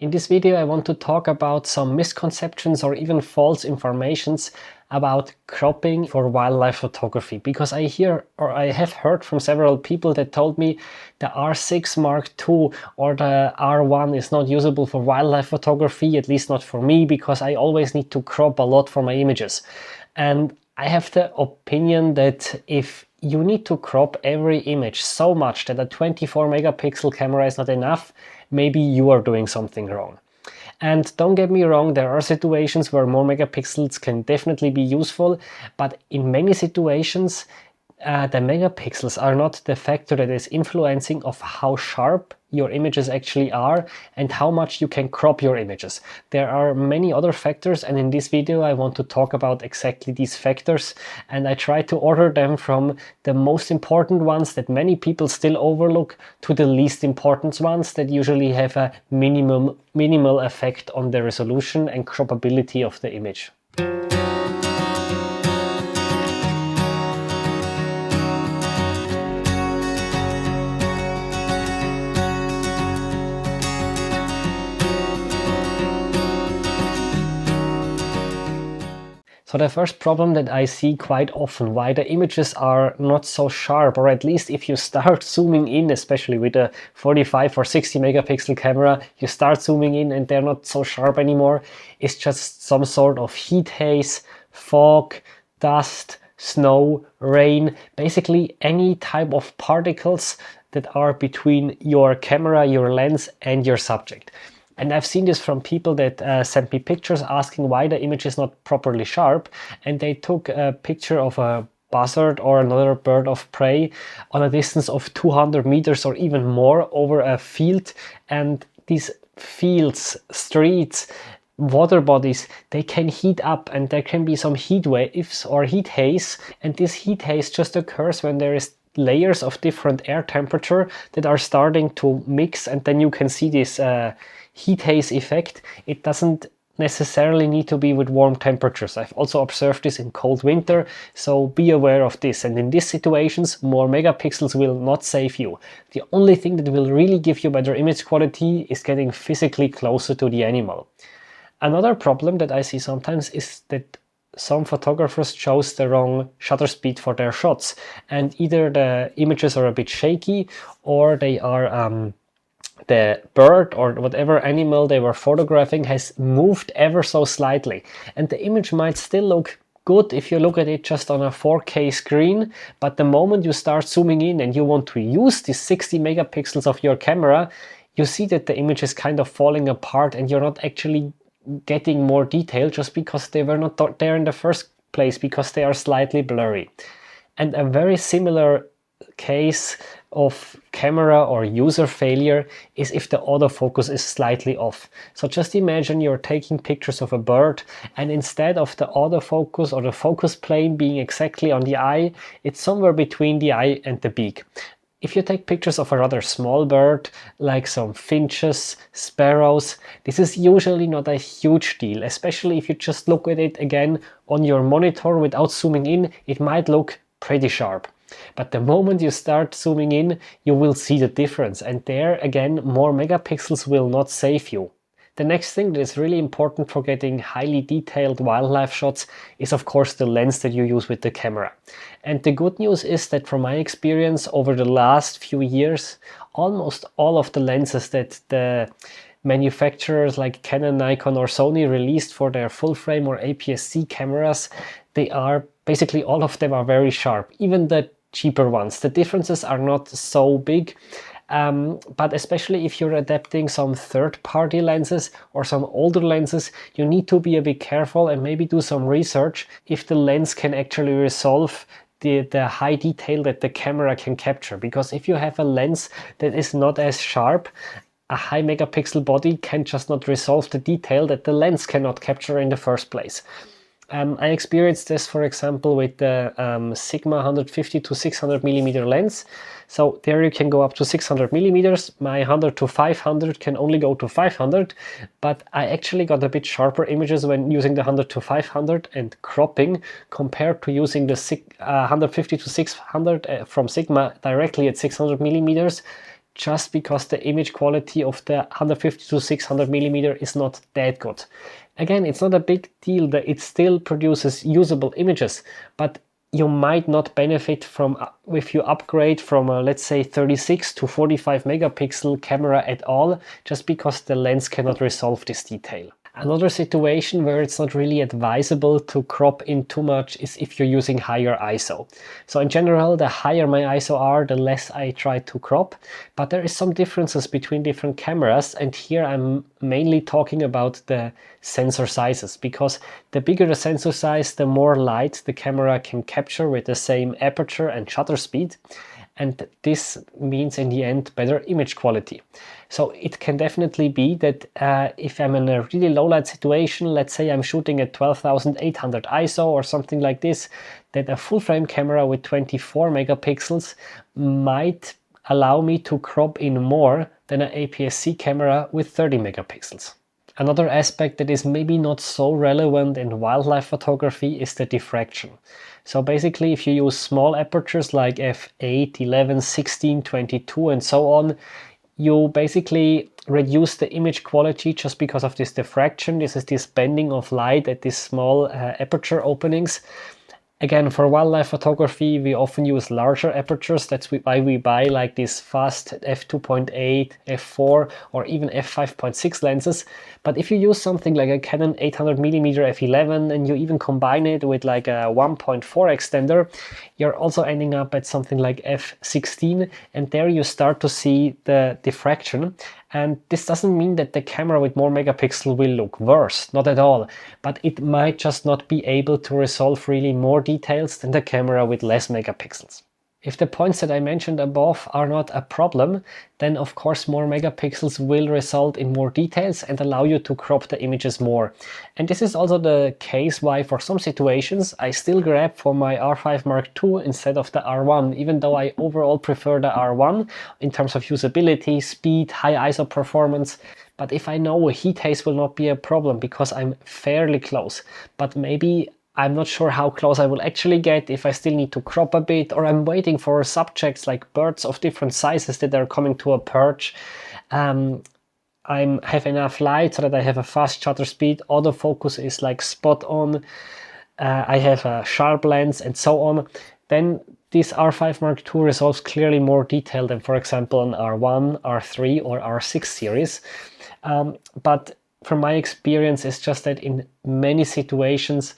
In this video I want to talk about some misconceptions or even false informations about cropping for wildlife photography, because I have heard from several people that told me the R6 Mark II or the R1 is not usable for wildlife photography, at least not for me, because I always need to crop a lot for my images. And I have the opinion that if you need to crop every image so much that a 24 megapixel camera is not enough, maybe you are doing something wrong. And don't get me wrong, there are situations where more megapixels can definitely be useful, but in many situations the megapixels are not the factor that is influencing of how sharp your images actually are and how much you can crop your images. There are many other factors, and in this video I want to talk about exactly these factors, and I try to order them from the most important ones that many people still overlook to the least important ones that usually have a minimal effect on the resolution and croppability of the image. So the first problem that I see quite often, why the images are not so sharp, or at least if you start zooming in, especially with a 45 or 60 megapixel camera, you start zooming in and they're not so sharp anymore, is just some sort of heat haze, fog, dust, snow, rain, basically any type of particles that are between your camera, your lens and your subject. And I've seen this from people that sent me pictures asking why the image is not properly sharp, and they took a picture of a buzzard or another bird of prey on a distance of 200 meters or even more over a field, and these fields, streets, water bodies, they can heat up and there can be some heat waves or heat haze, and this heat haze just occurs when there is layers of different air temperature that are starting to mix, and then you can see this heat haze effect. It doesn't necessarily need to be with warm temperatures. I've also observed this in cold winter, so be aware of this. And in these situations, more megapixels will not save you. The only thing that will really give you better image quality is getting physically closer to the animal. Another problem that I see sometimes is that some photographers chose the wrong shutter speed for their shots, and either the images are a bit shaky or they are the bird or whatever animal they were photographing has moved ever so slightly, and the image might still look good if you look at it just on a 4K screen, but the moment you start zooming in and you want to use these 60 megapixels of your camera, you see that the image is kind of falling apart and you're not actually getting more detail just because they were not there in the first place, because they are slightly blurry. And a very similar case of camera or user failure is if the autofocus is slightly off. So just imagine you're taking pictures of a bird, and instead of the autofocus or the focus plane being exactly on the eye, it's somewhere between the eye and the beak. If you take pictures of a rather small bird, like some finches, sparrows, this is usually not a huge deal, especially if you just look at it again on your monitor without zooming in, it might look pretty sharp. But the moment you start zooming in, you will see the difference, and there again, more megapixels will not save you. The next thing that is really important for getting highly detailed wildlife shots is of course the lens that you use with the camera. And the good news is that from my experience over the last few years, almost all of the lenses that the manufacturers like Canon, Nikon or Sony released for their full frame or APS-C cameras, they are basically all of them are very sharp, even the cheaper ones. The differences are not so big, but especially if you're adapting some third-party lenses or some older lenses, you need to be a bit careful and maybe do some research if the lens can actually resolve the high detail that the camera can capture. Because if you have a lens that is not as sharp, a high megapixel body can just not resolve the detail that the lens cannot capture in the first place. I experienced this, for example, with the Sigma 150 to 600 millimeter lens. So there you can go up to 600 millimeters. My 100 to 500 can only go to 500, but I actually got a bit sharper images when using the 100 to 500 and cropping compared to using the 150 to 600 from Sigma directly at 600 millimeters. just because the image quality of the 150 to 600 millimeter is not that good. Again, it's not a big deal that it still produces usable images, but you might not benefit from if you upgrade from a, let's say, 36 to 45 megapixel camera at all, just because the lens cannot resolve this detail. Another situation where it's not really advisable to crop in too much is if you're using higher ISO. So in general, the higher my ISO are, the less I try to crop, but there is some differences between different cameras, and here I'm mainly talking about the sensor sizes, because the bigger the sensor size, the more light the camera can capture with the same aperture and shutter speed. And this means in the end better image quality. So it can definitely be that if I'm in a really low light situation, let's say I'm shooting at 12,800 ISO or something like this, that a full frame camera with 24 megapixels might allow me to crop in more than an APS-C camera with 30 megapixels. Another aspect that is maybe not so relevant in wildlife photography is the diffraction. So basically, if you use small apertures like f8, 11, 16, 22 and so on, you basically reduce the image quality just because of this diffraction. This is this bending of light at these small aperture openings. Again, for wildlife photography, we often use larger apertures. That's why we buy like these fast f2.8, f4, or even f5.6 lenses. But if you use something like a Canon 800mm f11 and you even combine it with like a 1.4 extender, you're also ending up at something like f16, and there you start to see the diffraction. And this doesn't mean that the camera with more megapixel will look worse, not at all, but it might just not be able to resolve really more details than the camera with less megapixels. If the points that I mentioned above are not a problem, then of course more megapixels will result in more details and allow you to crop the images more. And this is also the case why for some situations I still grab for my R5 Mark II instead of the R1, even though I overall prefer the R1 in terms of usability, speed, high ISO performance. But if I know heat haze will not be a problem because I'm fairly close, but maybe I'm not sure how close I will actually get, if I still need to crop a bit, or I'm waiting for subjects like birds of different sizes that are coming to a perch. I have enough light so that I have a fast shutter speed, autofocus is like spot on, I have a sharp lens and so on. Then this R5 Mark II resolves clearly more detail than, for example, an R1, R3 or R6 series. But from my experience, it's just that in many situations,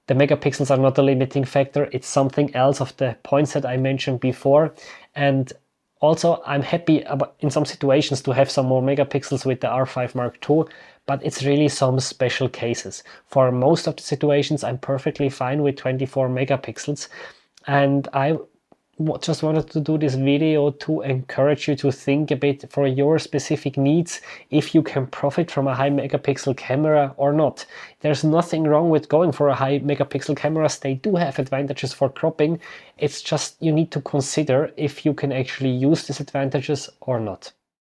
the megapixels are not the limiting factor. It's something else of the points that I mentioned before. And also, I'm happy about, in some situations, to have some more megapixels with the R5 Mark II, but it's really some special cases. For most of the situations, I'm perfectly fine with 24 megapixels. And I just wanted to do this video to encourage you to think a bit for your specific needs if you can profit from a high megapixel camera or not. There's nothing wrong with going for a high megapixel cameras. They do have advantages for cropping. It's just you need to consider if you can actually use these advantages or not.